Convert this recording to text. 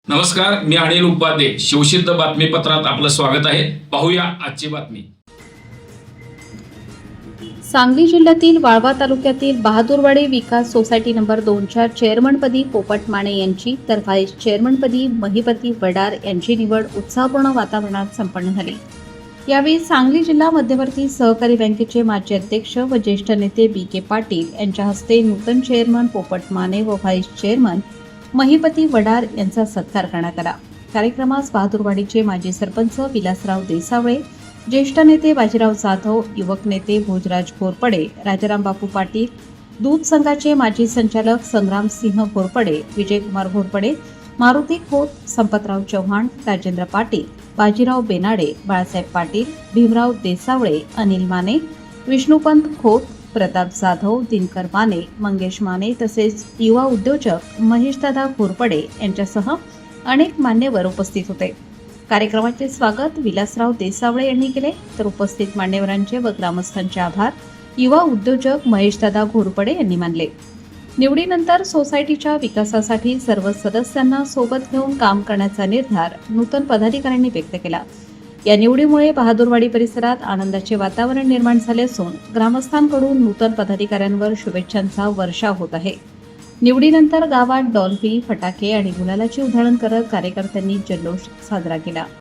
नमस्कार, मी अनिल उपाध्ये. शिवसिद्ध बातमीपत्रात आपलं स्वागत आहे. पाहूया आजची बातमी. सांगली जिल्ह्यातील वाळवा तालुक्यातील बहादूरवाडी विकास सोसायटी नंबर 2च्या चेअरमनपदी पोपट माने यांची तर व्हाईस चेअरमनपदी महिपती वडार यांची निवड उत्साहपूर्ण वातावरणात संपन्न झाली. यावेळी सांगली जिल्हा मध्यवर्ती सहकारी बँकेचे माजी अध्यक्ष व ज्येष्ठ नेते बी.के. पाटील यांच्या हस्ते नूतन चेअरमन पोपट माने व व्हाईस चेअरमन महिपती वडार यांचा सत्कार करण्यात आला. कार्यक्रमास बहादूरवाडीचे माजी सरपंच विलासराव देसावळे, ज्येष्ठ नेते बाजीराव जाधव, युवक नेते भोजराज घोरपडे, राजाराम बापू पाटील, दूध संघाचे माजी संचालक संग्रामसिंह घोरपडे, विजयकुमार घोरपडे, मारुती खोत, संपतराव चव्हाण, राजेंद्र पाटील, बाजीराव बेनाडे, बाळासाहेब पाटील, भीमराव देसावळे, अनिल माने, विष्णुपंत खोत, प्रताप जाधव, दिनकर माने, मंगेश माने तसेच युवा उद्योजक महेशदादा घोरपडे यांच्यासह अनेक मान्यवर उपस्थित होते. कार्यक्रमाचे स्वागत विलासराव देसावळे यांनी केले तर उपस्थित मान्यवरांचे व ग्रामस्थांचे आभार युवा उद्योजक महेशदादा घोरपडे यांनी मानले. निवडीनंतर सोसायटीच्या विकासासाठी सर्व सदस्यांना सोबत घेऊन काम करण्याचा निर्धार नूतन पदाधिकाऱ्यांनी व्यक्त केला. या निवडीमुळे बहादूरवाडी परिसरात आनंदाचे वातावरण निर्माण झाले असून ग्रामस्थांकडून नूतन पदाधिकाऱ्यांवर शुभेच्छांचा वर्षाव होत आहे. निवडीनंतर गावात डॉल्फी, फटाके आणि गुलालाची उधळण करत कार्यकर्त्यांनी जल्लोष साजरा केला.